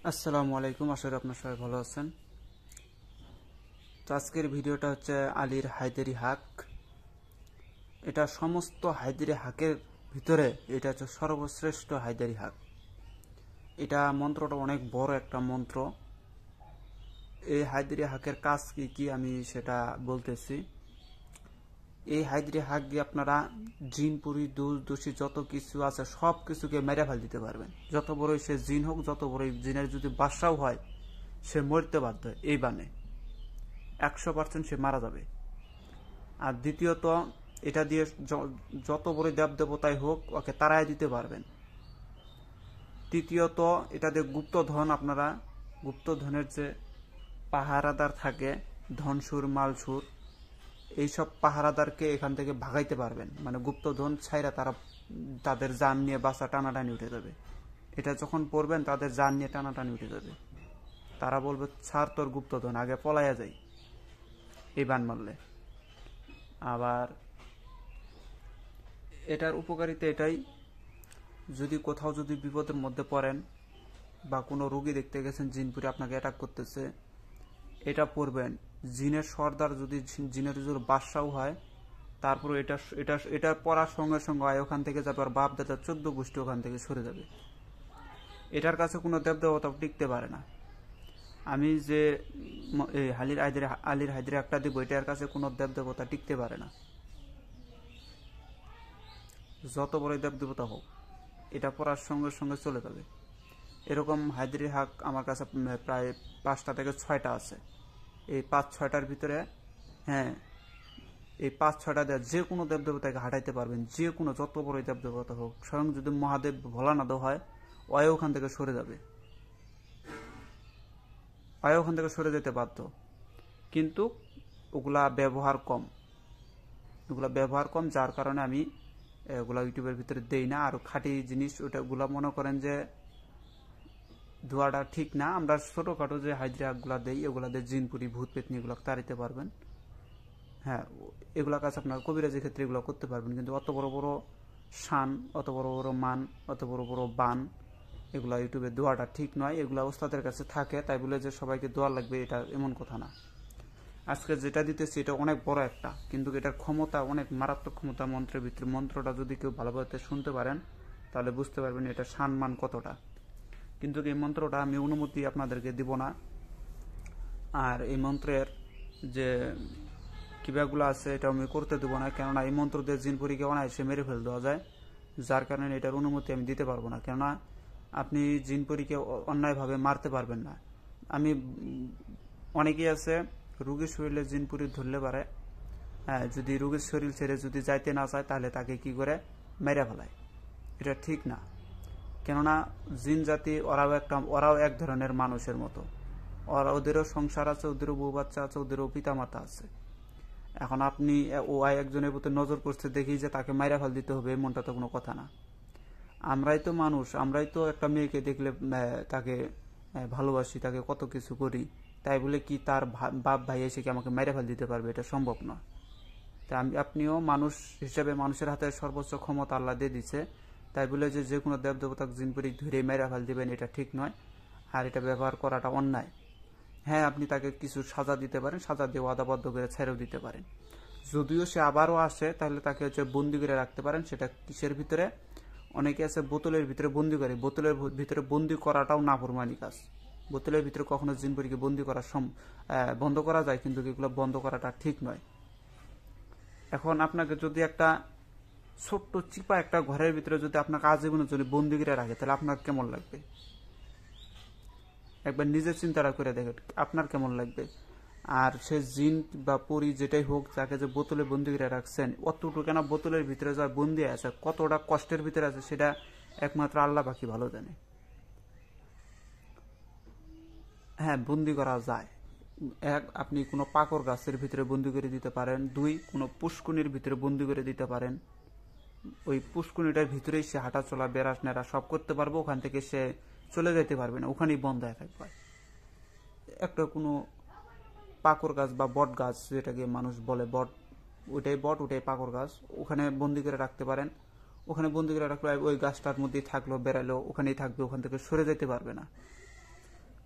আসসালামু আলাইকুম, আশা করি আপনার সবাই ভালো আছেন। তো আজকের ভিডিওটা হচ্ছে আলীর হায়দারি হাক। এটা সমস্ত হায়দারি হাকের ভিতরে এটা হচ্ছে সর্বশ্রেষ্ঠ হায়দারি হাক। এটা মন্ত্রটা অনেক বড় একটা মন্ত্র। এই হায়দারি হাকের কাজ কি কি আমি সেটা বলতেছি। এই হায়দারি হাক দিয়ে আপনারা জিনপুরি দোষী যত কিছু আছে সব কিছুকে মেরে ফেল দিতে পারবেন। যত বড়ই সে জিন হোক, যত বড়ই জিনের যদি বাদশাও হয়, সে মরতে বাধ্য এই বানে 100% সে মারা যাবে। আর দ্বিতীয়ত, এটা দিয়ে যত বড় দেবতাই হোক ওকে তাড়াই দিতে পারবেন। তৃতীয়ত, এটা দিয়ে গুপ্তধন, আপনারা গুপ্তধনের যে পাহারাদার থাকে, ধনসুর মালসুর, এইসব পাহারাদারকে এখান থেকে ভাগাইতে পারবেন। মানে গুপ্তধন ছাইরা তারা তাদের জান নিয়ে বাসা টানাটানি উঠে যাবে। এটা যখন পড়বেন তাদের জান নিয়ে টানাটানি উঠে যাবে। তারা বলবে, ছাড় তোর গুপ্তধন, আগে পলাইয়া যাই এই বান মারলে। আবার এটার উপকারিতা এটাই, যদি কোথাও যদি বিপদের মধ্যে পড়েন বা কোনো রোগী দেখতে গেছেন জিনপুরে আপনাকে অ্যাটাক করতেছে, এটা পড়বেন। জিনের সর্দার যদি জিনের যদি বাদশাও হয়, তারপরে এটা এটা এটা পড়ার সঙ্গে সঙ্গে ওখান থেকে যাবে, আর বাপ দাদা 14 গোষ্ঠী ওখান থেকে সরে যাবে। এটার কাছে কোনো দেবদেবতা টিকতে পারে না। আমি যে আলীর হায়দারি একটা দিব, এটার কাছে কোনো দেবদেবতা টিকতে পারে না, যত বড় দেবদেবতা হোক। এটা পড়ার সঙ্গে সঙ্গে চলে যাবে। এরকম হায়দারি হাক আমার কাছে প্রায় 5টা থেকে 6টা আছে। এই 5-6টার ভিতরে, হ্যাঁ, এই 5-6টা দিয়ে যে কোনো দেবদেবতাকে হাঁটাইতে পারবেন। যে কোনো যত বড় দেবদেবতা হোক, স্বয়ং যদি মহাদেব ভোলানাথ হয়, ওখান থেকে সরে যাবে, ওখান থেকে সরে যেতে বাধ্য। কিন্তু ওগুলা ব্যবহার কম, যার কারণে আমি এগুলা ইউটিউবের ভিতরে দেই না। আর খাঁটি জিনিস ওগুলা মনে করেন যে ধোয়াটা ঠিক না। আমরা ছোটখাটো যে হায়দারি হাকগুলা দেই, এগুলা দিয়ে জিনপুরি ভূত পেতনি এগুলো তাড়িতে পারবেন। হ্যাঁ, এগুলা কাজ আপনার কবিরাজের ক্ষেত্রে এগুলো করতে পারবেন। কিন্তু অত বড় বড় শান, অত বড় বড় মান, অত বড় বড় বান, এগুলা ইউটিউবে দোয়াটা ঠিক নয়। এগুলা ওস্তাদের কাছে থাকে, তাই বলে যে সবাইকে দোয়া লাগবে এটা এমন কথা না। আজকে যেটা দিতেছি এটা অনেক বড় একটা, কিন্তু এটার ক্ষমতা অনেক মারাত্মক ক্ষমতা মন্ত্রের ভিতরে। মন্ত্রটা যদি কেউ ভালোভাবে শুনতে পারেন তাহলে বুঝতে পারবেন এটা সম্মান কতটা। কিন্তু এই মন্ত্রটা আমি অনুমতি আপনাদেরকে দিব না। আর এই মন্ত্রের যে কিভাবেগুলো আছে এটা আমি করতে দেবো না, কেননা এই মন্ত্র দিয়ে জিনপুরিকে অনায়াসে মেরে ফেল দেওয়া যায়। যার কারণে এটার অনুমতি আমি দিতে পারবো না, কেননা আপনি জিনপুরিকে অন্যায়ভাবে মারতে পারবেন না। আমি অনেকেই আছে রোগীর শরীরে জিনপুরি ধরলে পারে, হ্যাঁ, যদি রোগীর শরীর ছেড়ে যদি যাইতে না চায় তাহলে তাকে কি করে মেরে ফেলায়। এটা ঠিক না, কেননা জিন জাতি ওরাও এক ধরনের মানুষের মতো। ওদেরও সংসার আছে, ওদেরও বউ বাচ্চা আছে, ওদেরও পিতা মাতা আছে। এখন আপনি একজনের প্রতি নজর করছে দেখি যে তাকে মাইরা ফেল দিতে হবে, এমনটা তো কোনো কথা না। আমরাই তো মানুষ, আমরাই তো একটা মেয়েকে দেখলে তাকে ভালোবাসি, তাকে কত কিছু করি। তাই বলে কি তার বাপ ভাই এসে কি আমাকে মেরে ফেল দিতে পারবে? এটা সম্ভব নয়। তাই আপনিও মানুষ হিসেবে, মানুষের হাতে সর্বোচ্চ ক্ষমতা আল্লাহ দিয়ে দিচ্ছে। তাই বলে যে কোনো দেবদেবতাকে জিনপুরি ধরে মেরে ফেল দিবেন, এটা ঠিক নয়। আর এটা ব্যবহার করাটা অন্যায়। হ্যাঁ, আপনি তাকে কিছু সাজা দিতে পারেন, সাজা দিয়ে ওয়াদাবদ্ধ করে ছেড়েও দিতে পারেন। যদিও সে আবারও আসে তাহলে তাকে বন্দি করে রাখতে পারেন। সেটা কিসের ভিতরে? অনেকে আছে বোতলের ভিতরে বন্দি করে। বোতলের ভিতরে বন্দি করাটাও নাফরমানি কাজ। বোতলের ভিতরে কখনো জিনপুরিকে বন্দি করা বন্ধ করা যায়, কিন্তু এগুলো বন্ধ করাটা ঠিক নয়। এখন আপনাকে যদি একটা ছোট্ট চিপা একটা ঘরের ভিতরে যদি আপনাকে আজীবনের জন্য বন্দি করে রাখে, তাহলে আপনার কেমন লাগবে? একবার নিজের চিন্তাটা করে দেখেন আপনার কেমন লাগবে। আর সে জিন বা পরি যেটাই হোক, তাকে যে বোতলে বন্দি করে রাখছেন, অতটুকু কেন বোতলের ভিতরে যা বন্দি আছে, কতটা কষ্টের ভিতরে আছে, সেটা একমাত্র আল্লাহ পাকি ভালো জানে। হ্যাঁ, বন্দি করা যায়। এক, আপনি কোনো পাকড় গাছের ভিতরে বন্দি করে দিতে পারেন। 2, কোনো পুষ্কুনির ভিতরে বন্দি করে দিতে পারেন। ওই পুষ্কুনিটার ভিতরেই সে হাঁটা চলা, বেড়াস নেড়া সব করতে পারবে। ওখান থেকে সে চলে যেতে পারবে না, ওখানেই বন্ধ হয়ে থাকবে। একটা কোনো পাকড় গাছ বা বট গাছ, যেটাকে মানুষ বলে বট, ওটাই পাকড় গাছ, ওখানে বন্দি করে রাখতে পারেন। ওখানে বন্দি করে রাখলে ওই গাছটার মধ্যেই থাকলো, বেড়ালো, ওখানেই থাকবে, ওখান থেকে সরে যেতে পারবে না।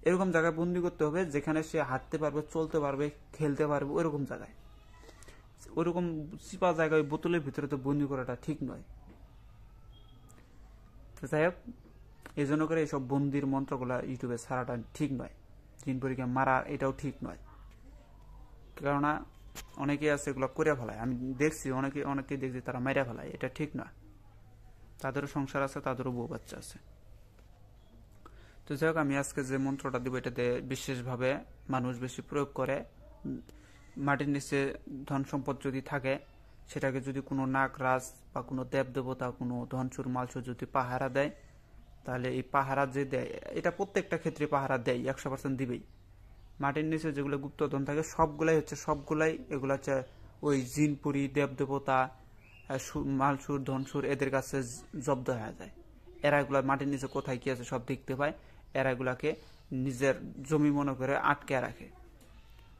এরকম জায়গায় বন্দি করতে হবে যেখানে সে হাঁটতে পারবে, চলতে পারবে, খেলতে পারবে, ওইরকম জায়গায়। ওইরকম চিপা জায়গায় বোতলের ভিতরে তো বন্দি করাটা ঠিক নয়। তো যাই হোক, এই জন্য করে এইসব বন্দির মন্ত্রগুলা ইউটিউবে ছাড়াটা ঠিক নয়। জিন পরীকে মারা এটাও ঠিক নয়, কেননা অনেকে আছে এগুলো করে ফেলায়। আমি দেখছি অনেকে দেখছি তারা মেরে ফেলায়, এটা ঠিক না। তাদেরও সংসার আছে, তাদেরও বউ বাচ্চা আছে। তো যাই হোক, আমি আজকে যে মন্ত্রটা দিব এটাতে বিশেষভাবে মানুষ বেশি প্রয়োগ করে। মাটির নিচে ধন সম্পদ যদি থাকে, সেটাকে যদি কোনো নাগ রাজ বা কোনো দেব দেবতা, কোনো ধনচুর মালচুর যদি পাহারা দেয়, তাহলে এই পাহারা যে দেয়, এটা প্রত্যেকটা ক্ষেত্রে পাহারা দেয়, 100% দিবেই। মাটির নিচে যেগুলো গুপ্তধন থাকে সবগুলাই এগুলো হচ্ছে ওই জিনপুরি, দেবদেবতা, মালসুর, ধনসুর এদের কাছে জব্দ হয়ে যায়। এরা এগুলা মাটির নিচে কোথায় কি আছে সব দেখতে পায়। এরা এগুলাকে নিজের জমি মনে করে আটকে রাখে।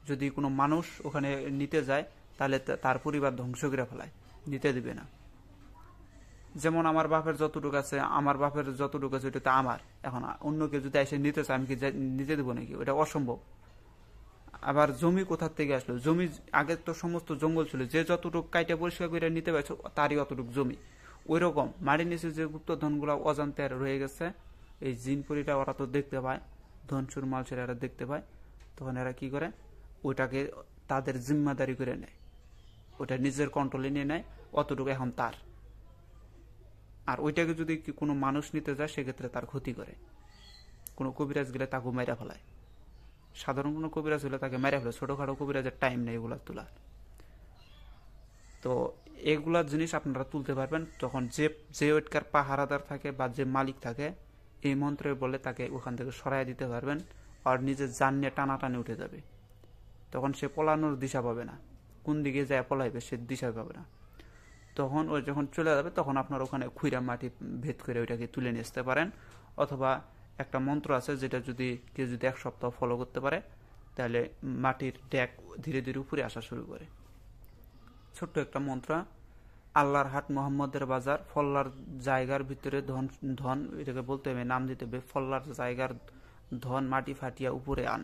যদি কোনো মানুষ ওখানে নিতে যায়, তাহলে তার পরিবার ধ্বংস করে ফেলায়, নিতে দিবে না। যেমন আমার বাপের যতটুকু আছে, ওটা তো আমার। এখন অন্য কেউ যদি এসে নিতে চায়, আমি কি নিতে দেবো নাকি? ওটা অসম্ভব। আবার জমি কোথার থেকে আসলো? জমি আগে তো সমস্ত জঙ্গল ছিল, যে যতটুকু কাইটা পরিষ্কার করে নিতে পারছে তারই অতটুকু জমি। ওই রকম মাটির নিচে যে গুপ্তধনগুলো অজান্তে রয়ে গেছে, এই জিনপুরিটা ওরা তো দেখতে পায়, ধনসুর মালসুর এরা দেখতে পায়। তখন এরা কি করে, ওইটাকে তাদের জিম্মাদারি করে নেয়, ওটা নিজের কন্ট্রোলে নিয়ে নেয়, অতটুকু এখন তার। আর ওইটাকে যদি কোনো মানুষ নিতে যায়, সেক্ষেত্রে তার ক্ষতি করে। কোনো কবিরাজ গেলে তাকে মেরে ফেলায়। সাধারণ কোনো কবিরাজ হলে তাকে মেরে ফেলে, ছোটখাটো কবিরাজের টাইম নেই এগুলা তোলার। তো এগুলা জিনিস আপনারা তুলতে পারবেন তখন যে ওইটার পাহারাদার থাকে বা যে মালিক থাকে, এই মন্ত্রে বলে তাকে ওখান থেকে সরাই দিতে পারবেন। আর নিজের জান নিয়ে টানাটানি উঠে যাবে। তখন সে পলানোর দিশা পাবে না, কোন দিকে যায় পলাইবে সে দিশা পাবে না। তখন ওই যখন চলে যাবে, তখন আপনার ওখানে খুইরা মাটি ভেদ করে ওইটাকে তুলে নিয়ে আসতে পারেন। অথবা একটা মন্ত্র আছে, যেটা যদি কেউ 1 সপ্তাহ ফলো করতে পারে, তাহলে মাটির ড্যাক ধীরে ধীরে উপরে আসা শুরু করে। ছোট্ট একটা মন্ত্র, আল্লাহর হাট মোহাম্মদের বাজার, ফল্লার জায়গার ভিতরে ধন, এটাকে বলতে হবে, নাম দিতে হবে, ফল্লার জায়গার ধন মাটি ফাটিয়া উপরে আন,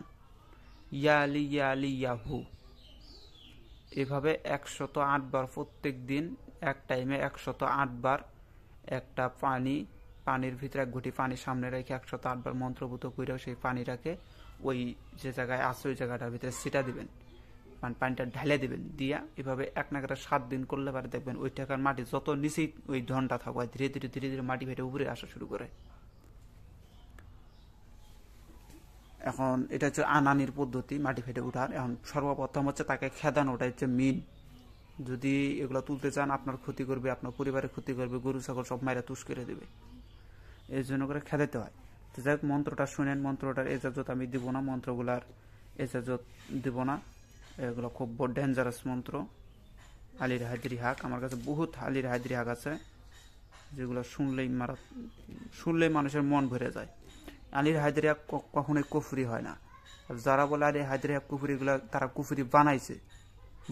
ইয়া আলী ইয়া আলী ইয়াহু। এভাবে 108 বার প্রত্যেক দিন, এক টাইমে 108 বার একটা পানির ভিতরে 1 ঘটি পানি সামনে রেখে 108 বার মন্ত্রভূত করে সেই পানিটাকে ওই যে জায়গায় আছে ওই জায়গাটার ভিতরে ছিটা দিবেন, পানিটা ঢালে দিবেন। দিয়া এভাবে 1 না 7 দিন করলে পারে দেখবেন ওই টাকার মাটি যত নিচেই ওই ধনটা থাকবে, ধীরে ধীরে মাটি ফেটে উপরে আসা শুরু করে। এখন এটা হচ্ছে আনানির পদ্ধতি, মাটি ফেটে উঠার। এখন সর্বপ্রথম হচ্ছে তাকে খেদানো, ওটা হচ্ছে মিন। যদি এগুলো তুলতে চান, আপনার ক্ষতি করবে, আপনার পরিবারের ক্ষতি করবে, গরু ছাগল সব মাইরা তুষ করে দেবে, এই জন্য করে খেদাতে হয়। তো যাই হোক, মন্ত্রটা শুনেন। মন্ত্রটার এজাজত আমি দিব না, মন্ত্রগুলার এজাজত দিব না, এগুলো খুব বড় ডেঞ্জারাস মন্ত্র। আলীর হায়দ্রি হাক, আমার কাছে বহুত আলীর হায়দ্রি হাক আছে, যেগুলো শুনলেই মানুষের মন ভরে যায়। আলীর হায়দ্রি হাক কখনোই কুফরি হয় না। যারা বলে আলীর হায়দ্রি হাক কুফরি, এগুলো তারা কুফরি বানাইছে,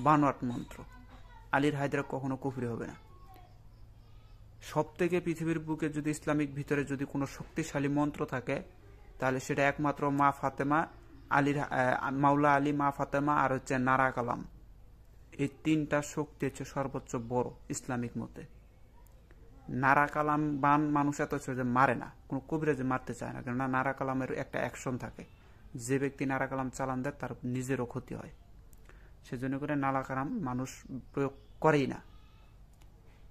বানোয়াট মন্ত্র। আলীর হায়দ্রি হাক কখনো কুফরি হবে না। সব থেকে পৃথিবীর বুকে যদি ইসলামিক ভিতরে যদি কোনো শক্তিশালী মন্ত্র থাকে, তাহলে সেটা একমাত্র মা ফাতেমা, মাওলা আলী, মা ফাতেমা আর হচ্ছে নারা কালাম। এই 3টা শক্তি হচ্ছে সর্বোচ্চ বড় ইসলামিক মতে। নারা কালাম বান মানুষ এত যে মারে না, কোনো কবিরাজে মারতে চায় না, কেননা নারা কালামের একটা অ্যাকশন থাকে। যে ব্যক্তি নারা কালাম চালান দেয় তার নিজেরও ক্ষতি হয়, সেজন্য করে নারা কালাম মানুষ প্রয়োগ করেই না।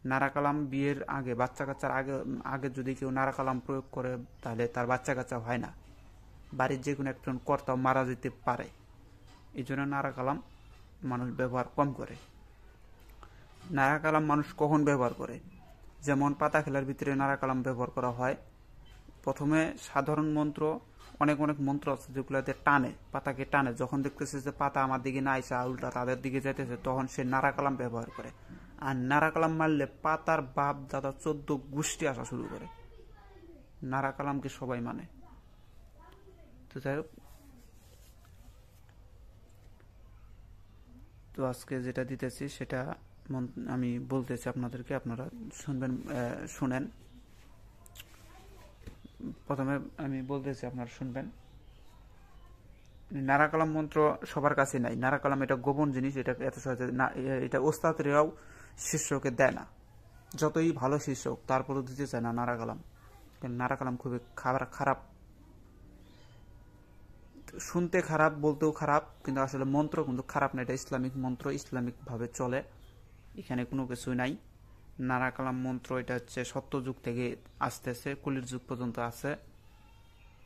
নারা কালাম বিয়ের আগে, বাচ্চা কাচ্চার আগে যদি কেউ নারা কালাম প্রয়োগ করে, তাহলে তার বাচ্চা কাচ্চা হয় না, বাড়ির যে কোনো একজন কর্তাও মারা যেতে পারে। এই জন্য নারা কালাম মানুষ ব্যবহার কম করে। নারা কালাম মানুষ কখন ব্যবহার করে? যেমন পাতা খেলার ভিতরে নারা কালাম ব্যবহার করা হয়। প্রথমে সাধারণ মন্ত্র, অনেক মন্ত্র আছে যেগুলোতে টানে, পাতাকে টানে। যখন দেখতেছে যে পাতা আমার দিকে না আইসা, উল্টা তাদের দিকে যাইতেছে, তখন সে নারা কালাম ব্যবহার করে। আর নারা কালাম মারলে পাতার বাপ দাদা 14 গোষ্ঠী আসা শুরু করে। নারা কালামকে সবাই মানে। তো যাই হোক, তো আজকে যেটা দিতেছি সেটা আমি বলতেছি আপনাদেরকে, আপনারা শুনেন। প্রথমে আমি বলতেছি, আপনারা শুনবেন। নারাকালাম মন্ত্র সবার কাছে নাই। নারাকালাম এটা গোপন জিনিস, এটা এত সহজে না, এটা ওস্তাদেরাও শিষ্যকে দেয় না। যতই ভালো শিষ্য হোক তারপরেও দিতে চায় না নারাকালাম। নারাকালাম খুবই খারাপ, শুনতে খারাপ, বলতেও খারাপ, কিন্তু আসলে মন্ত্র কিন্তু খারাপ না। এটা ইসলামিক মন্ত্র, ইসলামিক ভাবে চলে, এখানে কোনো কিছুই নাই। নারাকালাম মন্ত্র এটা হচ্ছে সত্য যুগ থেকে আসতেছে, কলির যুগ পর্যন্ত আছে।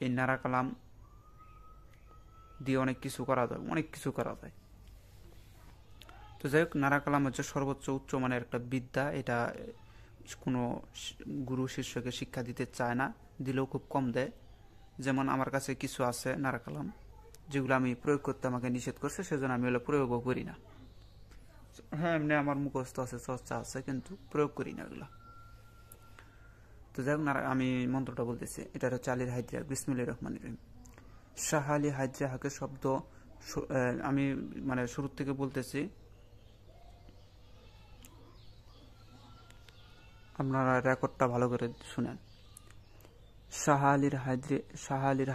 এই নারাকালাম দিয়ে অনেক কিছু করা যায়। তো যাই হোক, নারাকালাম হচ্ছে সর্বোচ্চ উচ্চ মানের একটা বিদ্যা। এটা কোনো গুরু শিষ্যকে শিক্ষা দিতে চায় না, দিলেও খুব কম দেয়। যেমন আমার কাছে কিছু আছে নারাকালাম, যেগুলো আমি প্রয়োগ করতে আমাকে নিষেধ করছে, সেজন্য আমি ওগুলো প্রয়োগও করি না। হ্যাঁ, এমনি আমার মুখস্থ আছে, চর্চা আছে, কিন্তু প্রয়োগ করি না এগুলো। তো যাই হোক, আমি মন্ত্রটা বলতেছি। এটা হচ্ছে আলীর হাইদ্রিয়া। বিসমিল্লাহির রহমানির রহিম। শাহ আলী হাইদ্রিয়া হাকের শব্দ আমি মানে শুরু থেকে বলতেছি, আপনারা রেকর্ডটা ভালো করে শুনেন। শাহ আলীর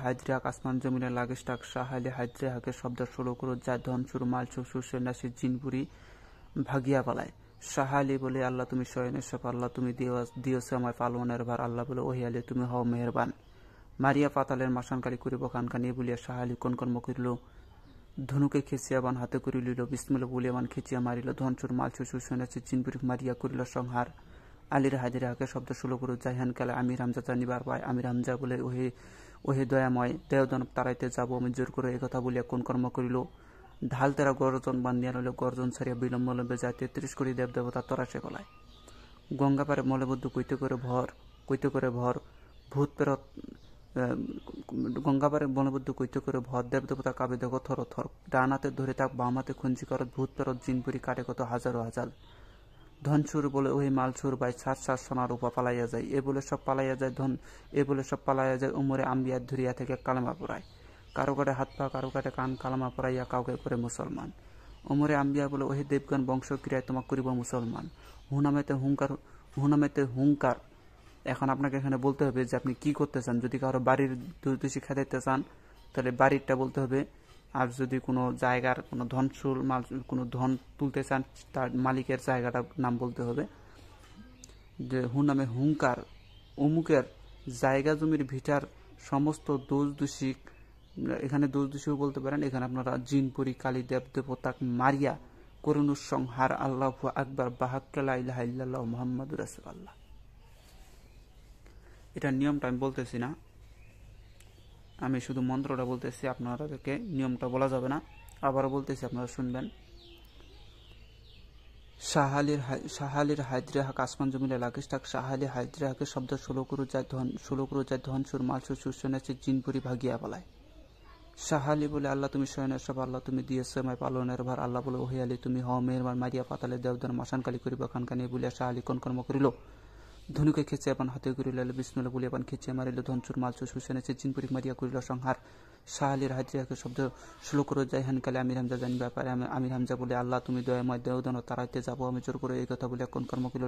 হাইদ্রিয়া আসমান জমিনে লাগিস্টাক শাহ আলী হাইদ্রিয়া হাকের শব্দ 16 করোড় যায় ধন সুর মাল চক্ষু সন্ন্যাসী জিনপুরি ভাগিয়া পালায়। শাহ আলী বলে, আল্লাহ তুমি শয়নের সব, আল্লাহ তুমি দিয়েছ আমায় পালনের ভার। আল্লাহ বলে, ওহি আলী তুমি হও মেহেরবান। মারিয়া পাতালের মাসানকালী করিব কানকানি বলিয়া শাহ আলী কোন কর্ম করিল, ধনুকে খেচিয়া বান হাতে করি লইল, বিসমিল্লাহ বলিয়া বান খেচিয়া মারিল, ধন চুর মাল চক্ষু সন্ন্যাসী জিনপুরি মারিয়া করিল সংহার। আলীর হাজিরা হাকে শব্দ 16 করো জাহান কালে আমির হামজা জানিবার পায়। আমির হামজা বলে, ওহে দয়াময়, দেওদানব তাড়াইতে যাব আমি জোর করে, একথা বলিয়া কোন কর্ম করিল, ঢাল তেরা গর্জন বান্ধিয়া লইল, গর্জন ছাড়িয়া বিলম্ব লম্বে যায় 33 কোটি দেব দেবতা তরাসে গলায়। গঙ্গা পারে মলবদ্ধ কইতে করে ভর ভূত পেরত, গঙ্গা পারে মলবদ্ধ কইতে করে ভর দেব দেবতা কাবে দেখো থর থর। ডান হাতে ধরে তাক বাম হাতে খুঞ্জি করত, ভূত পেরত জিনপুরি কাটে কত হাজারো হাজার। ধনসুর বলে, ওই মালসুর বাই সাত সাত সোনার উপা পালাইয়া যায়। এ বলে সব পালাইয়া যায় উমরে আম্বিয়া ধুরিয়া থেকে কালামা পড়ায়। কারো কাটে হাত পা, কারো কাটে কান, কালামা পড়াইয়া কাউকে করে মুসলমান। উমরে আম্বিয়া বলে, ওহে দেবগণ বংশ ক্রিয়ায় তোমাক করিব মুসলমান। হুনামেতে হুঙ্কার। এখন আপনাকে এখানে বলতে হবে যে আপনি কি করতে চান। যদি কারো বাড়ির দুর্দশী খেদাইতে চান তাহলে বাড়িরটা বলতে হবে, আর যদি কোনো জায়গার কোনো কোনো ধন তুলতে চান তার মালিকের জায়গাটার নাম বলতে হবে। যে হুনামে হুঙ্কার, অমুকের জায়গা জমির ভিটার সমস্ত দোষ দোষী, এখানে দোষ দোষীও বলতে পারেন। এখানে আপনারা জিনপুরি কালী দেব দেবতাক মারিয়া করুণুর সংহার। আল্লাহু আকবার, বাহাক্কা লা ইলাহা ইল্লাল্লাহ মুহাম্মাদুর রাসূলুল্লাহ। এটা নিয়মটা আমি বলতেছি না, আমি শুধু মন্ত্রটা বলতেছি, আপনাদেরকে নিয়মটা বলা যাবে না। আবারও বলতেছি, আপনারা শুনবেন। শাহ আলীর হাইদ্রিয়া হাক আসমান জমিলে লাগিস্টাক শাহ আলী হাইদ্রিয়া হাকের শব্দ 16 করো যায় ধন সুর মাল সুর সন্ন্যাসী জিনপুরি ভাগিয়া পালায়। শাহ আলী বলে, আল্লাহ তুমি শয়নের সব, আল্লাহ তুমি দিয়েছ আমায় পালনের ভার। আল্লাহ বলে, ওহে আলী তুমি হও মেহেরবান। মারিয়া পাতালে দেবদান মাসানকালী করিবা খানকানি বলিয়া শাহ আলী কোন কর্ম করিল, ধনুকে খেঁচিয়া পান হাতে করিল, বিসমিল্লাহ বলিয়া পান খেঁচিয়া মারিল, ধনচুর মালচুর সুসেনেছে জিনপুরি মারিয়া করিল সংহার। শাহ আলীর হাজিরাকে শব্দ 16 করো যায় হেনকালে আমির হামজা জানি ব্যাপারে। আমির হামজা বলে, আল্লাহ তুমি দয়াময়, দেওদান তারাইতে যাবো আমি জোর করে, এই কথা বলিয়া কোন কর্ম করিল,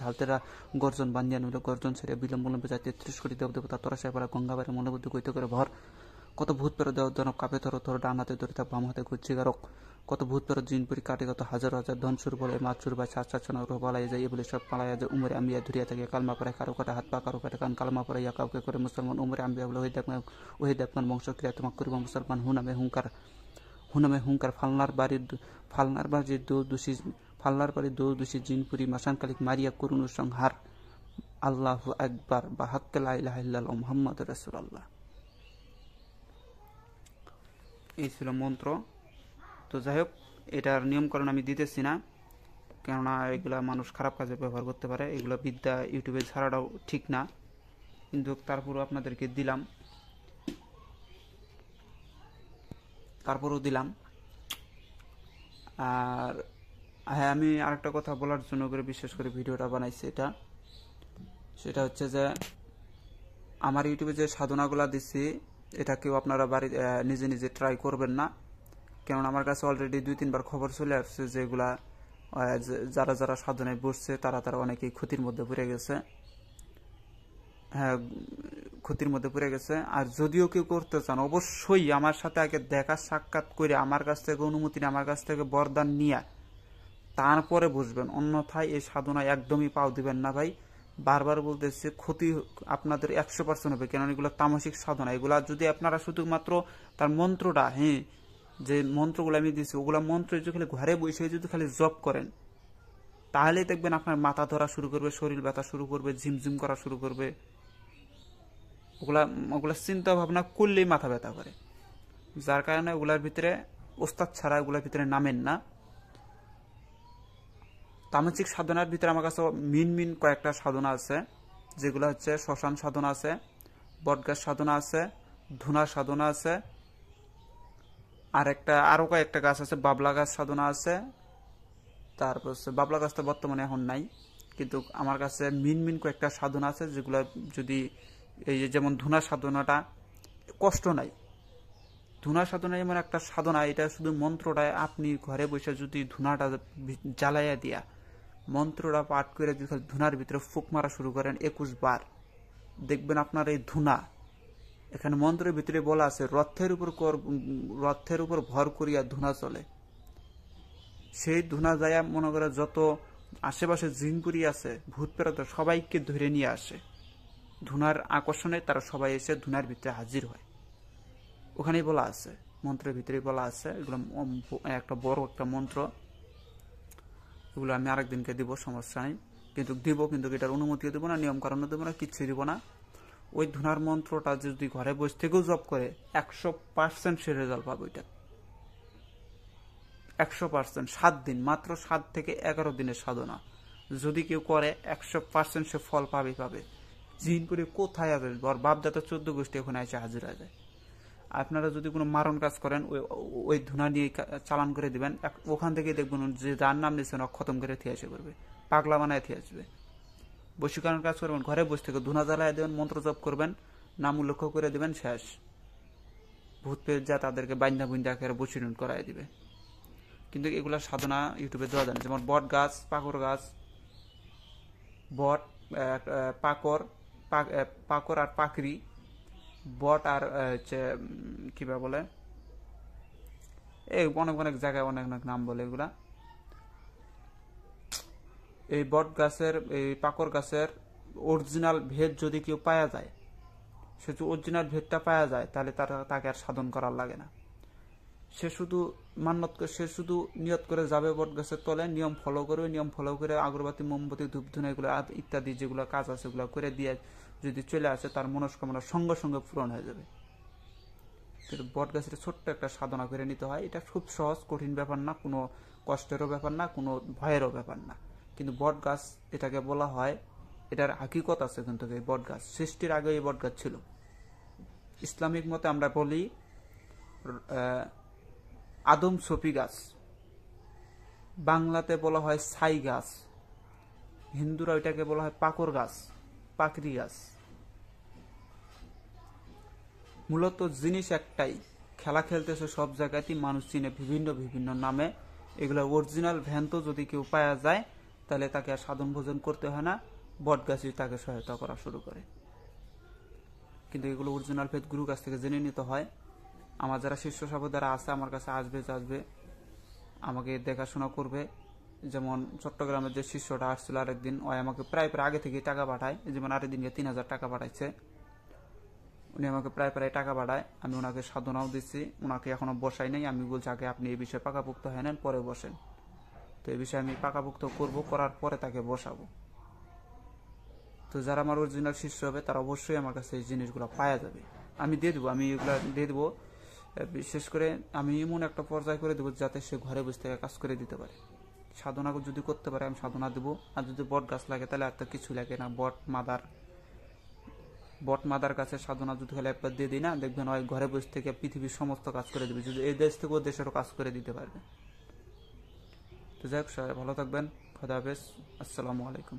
ঢালতেরা গর্জন বান্ধিয়া নইল, গর্জন ছেড়ে বিলম্ব যায় 33 কোটি দেব দেবতা তরাশায় পারা। গঙ্গাবারে মনোবুদ্ধ কইতে করে ভর, কত ভূত পেরো দেওদানব কাপে থর থর, ডান হাতে ধরে থাক বাম হাতে খুঁজছি গারক। কত ভূত পেরো জিনপুরি কাটে কত হাজার হাজার। ধনসুর বলে, মাছুর বা সাত সাত সোনার পালাইয়া যায়। এ বলে সব পালাইয়া যায় উমরে আম্বিয়া ধরিয়া থাকে কালমা পড়ায়। কারো কাটে হাত পা, কারো কাটে কান, কালমা পড়াইয়া কাউকে করে মুসলমান। উমরে আম্বিয়া বলে, ওই দেখমান বংশ ক্রিয়া তোমাক করিব মুসলমান। হুনামে হুঙ্কার। ফালনার বাড়ির দোষী জিনপুরি মাসানকালিক মারিয়া করুণ সংহার। আল্লাহু আকবার, বাহাক্কা লা ইলাহা ইল্লাল্লাহ মুহাম্মাদুর রাসূলুল্লাহ। এই ছিল মন্ত্র। তো যাই হোক, এটার নিয়মকরণ আমি দিতেছি না, কেননা এগুলা মানুষ খারাপ কাজে ব্যবহার করতে পারে। এগুলো বিদ্যা ইউটিউবে ছাড়াটাও ঠিক না, কিন্তু তারপরেও আপনাদেরকে দিলাম। আর হ্যাঁ, আমি আরেকটা কথা বলার জন্য করে বিশেষ করে ভিডিওটা বানাইছি। সেটা হচ্ছে যে আমার ইউটিউবে যে সাধনাগুলা দিচ্ছি, এটা কেউ আপনারা নিজে নিজে ট্রাই করবেন না, কেননা আমার কাছে অলরেডি 2-3 বার খবর চলে আসছে যে এগুলা যারা সাধনায় বসছে তারা অনেকেই ক্ষতির মধ্যে পড়ে গেছে। হ্যাঁ, ক্ষতির মধ্যে পড়ে গেছে। আর যদিও কেউ করতে চান অবশ্যই আমার সাথে আগে দেখা সাক্ষাৎ করে আমার কাছ থেকে অনুমতি নিয়ে আমার কাছ থেকে বরদান নিয়ে তারপরে বুঝবেন, অন্যথায় এই সাধনা একদমই পাও দিবেন না ভাই। বারবার বলতেছি, ক্ষতি আপনাদের 100% হবে, কেন এগুলো তামসিক সাধনা। এগুলা যদি আপনারা শুধুমাত্র তার মন্ত্রটা, যে মন্ত্রগুলো আমি দিচ্ছি ওগুলা মন্ত্র যদি খালি ঘরে বসে যদি খালি জপ করেন, তাহলেই দেখবেন আপনার মাথা ধরা শুরু করবে, শরীর ব্যথা শুরু করবে, ঝিমঝিম করা শুরু করবে। ওগুলা ওগুলা চিন্তা ভাবনা করলেই মাথা ব্যথা করে, যার কারণে ওগুলার ভিতরে ওস্তাদ ছাড়া ওগুলার ভিতরে নামেন না। তামসিক সাধনার ভিতরে আমার কাছে মিন কয়েকটা সাধনা আছে, যেগুলো হচ্ছে শ্মশান সাধনা আছে, বটগাছ সাধনা আছে, ধুনা সাধনা আছে, আরো কয়েকটা গাছ আছে, বাবলা গাছ সাধনা আছে। তারপর হচ্ছে বাবলা গাছটা বর্তমানে এখন নাই, কিন্তু আমার কাছে মিন কয়েকটা সাধনা আছে, যেগুলো যদি এই যেমন ধুনা সাধনাটা কষ্ট নাই। ধুনা সাধনা এমন একটা সাধনা, এটা শুধু মন্ত্রটায় আপনি ঘরে বসে যদি ধুনাটা জ্বালাইয়া দিয়া মন্ত্রটা পাঠ করে যদি ধুনার ভিতরে ফুক মারা শুরু করেন 21 বার, দেখবেন আপনার এই ধুনা, এখানে মন্ত্রের ভিতরে বলা আছে রথের উপর ভর করিয়া ধুনা চলে। সেই ধুনা যায়া মনে করে যত আশেপাশে জিনপুরি আছে, ভূত প্রেত সবাইকে ধরে নিয়ে আসে। ধুনার আকর্ষণে তারা সবাই এসে ধুনার ভিতরে হাজির হয়। ওখানেই বলা আছে, মন্ত্রের ভিতরে বলা আছে। এগুলো একটা বড় একটা মন্ত্র, এগুলো আমি আরেকদিনকে দিব, সমস্যা নেই। কিন্তু এটার অনুমতিও দেবো না, নিয়ম কারণও দেবো না, কিচ্ছুই দিব না। ওই ধুনার মন্ত্রটা যদি ঘরে বসে থেকেও জপ করে 100% সে রেজাল্ট পাবে। ওইটা 100%, 7 দিন, মাত্র 7 থেকে 11 দিনের সাধনা যদি কেউ করে 100% সে ফল পাবে। জিনপুরে কোথায় আছে, বাপদাতা 14 গোষ্ঠী ওখানে এসে হাজির হয়ে যায়। আপনারা যদি কোনো মারণ কাজ করেন ওই ধুনা নিয়ে চালান করে দিবেন, ওখান থেকে দেখবেন যে যার নাম নিয়েছেন খতম করে থিয়ে আসে করবে, পাগলা বানায় থিয়ে আসবে। বশীকরণ কাজ করবেন, ঘরে বসে থেকে ধুনা জ্বালায় দেবেন, মন্ত্র জপ করবেন, নাম উল্লেখ করে দেবেন, শেষ। ভূত পেয়ে যা তাদেরকে বাইন্দা বুন্দা করে বশীকরণ করাই দিবে। কিন্তু এগুলা সাধনা ইউটিউবে দেওয়া যায় না। যেমন বট গাছ, পাকর গাছ, বট, পাকর আর পাকড়ি, বট আর হচ্ছে কিবা বলে, এই অনেক জায়গায় অনেক নাম বলে এগুলা। এই বট গাছের, এই পাকর গাছের অরিজিনাল ভেদ যদি কেউ পাওয়া যায়, সে যদি অরিজিনাল ভেদটা পাওয়া যায়, তাহলে তাকে আর সাধন করার লাগে না। সে শুধু নিয়ত করে যাবে বট গাছের তলে, নিয়ম ফলো করে আগরবাতি, মোমবাতি, ধূপধুনা এগুলো ইত্যাদি যেগুলো কাজ আছে এগুলো করে দিয়ে যদি চলে আসে, তার মনস্কামনা সঙ্গে সঙ্গে পূরণ হয়ে যাবে। কিন্তু বট গাছের ছোট্ট একটা সাধনা করে নিতে হয়। এটা খুব সহজ, কঠিন ব্যাপার না, কোনো কষ্টেরও ব্যাপার না, কোনো ভয়েরও ব্যাপার না। কিন্তু বট গাছ এটাকে বলা হয়, এটার হাকিকত আছে। কিন্তু এই বট গাছ সৃষ্টির আগে এই বট গাছ ছিল। ইসলামিক মতে আমরা বলি আদম সফি গাছ, বাংলাতে বলা হয় ছাই গাছ, হিন্দুরা ওইটাকে বলা হয় পাকর গাছ, পাকড়ি গাছ। মূলত জিনিস একটাই, খেলা খেলতেছে সব জায়গাতেই, মানুষ চিনে বিভিন্ন নামে। এগুলো অরিজিনাল ভ্যান্ত যদি কেউ পাওয়া যায়, তাহলে তাকে আর সাধন ভোজন করতে হয় না, বট গাছই তাকে সহায়তা করা শুরু করে। কিন্তু এগুলো অরিজিনাল ভেদ গুরু কাছ থেকে জেনে নিতে হয়। আমার যারা শিষ্য সাবধারা আছে, আমার কাছে আসবে, আমাকে দেখাশোনা করবে। যেমন চট্টগ্রামের যে শিষ্যটা আসছিল আরেকদিন, ওই আমাকে প্রায় আগে থেকে টাকা পাঠায়। যেমন আরেকদিনকে 3000 টাকা পাঠাইছে, উনি আমাকে প্রায় টাকা পাঠায়। আমি ওনাকে সাধনাও দিচ্ছি, ওনাকে এখনো বসাই নাই। আমি বলছি আগে আপনি এই বিষয়ে পাকাপোক্ত হয়ে নেন, পরে বসেন। তো এই বিষয়ে আমি পাকাপোক্ত করার পরে তাকে বসাবো। তো যারা আমার অরিজিনাল শিষ্য হবে, তারা অবশ্যই আমার কাছে এই জিনিসগুলো পাওয়া যাবে। আমি দিয়ে দেবো, এগুলা দিয়ে দেবো। বিশেষ করে আমি এমন একটা পর্যায়ে করে দেবো যাতে সে ঘরে বসে থেকে কাজ করে দিতে পারে। সাধনা যদি করতে পারে আমি সাধনা দেবো। আর যদি বট গাছ লাগে তাহলে আর তো কিছু লাগে না। বট মাদার কাছে সাধনা যদি হলে একবার দিয়ে দিই না, দেখবেন হয় ঘরে বসে থেকে পৃথিবীর সমস্ত কাজ করে দেবে। যদি এই দেশ থেকে ও দেশেরও কাজ করে দিতে পারবে। তো যাই হোক, সবাই ভালো থাকবেন। খোদা হাফেজ, আসসালামু আলাইকুম।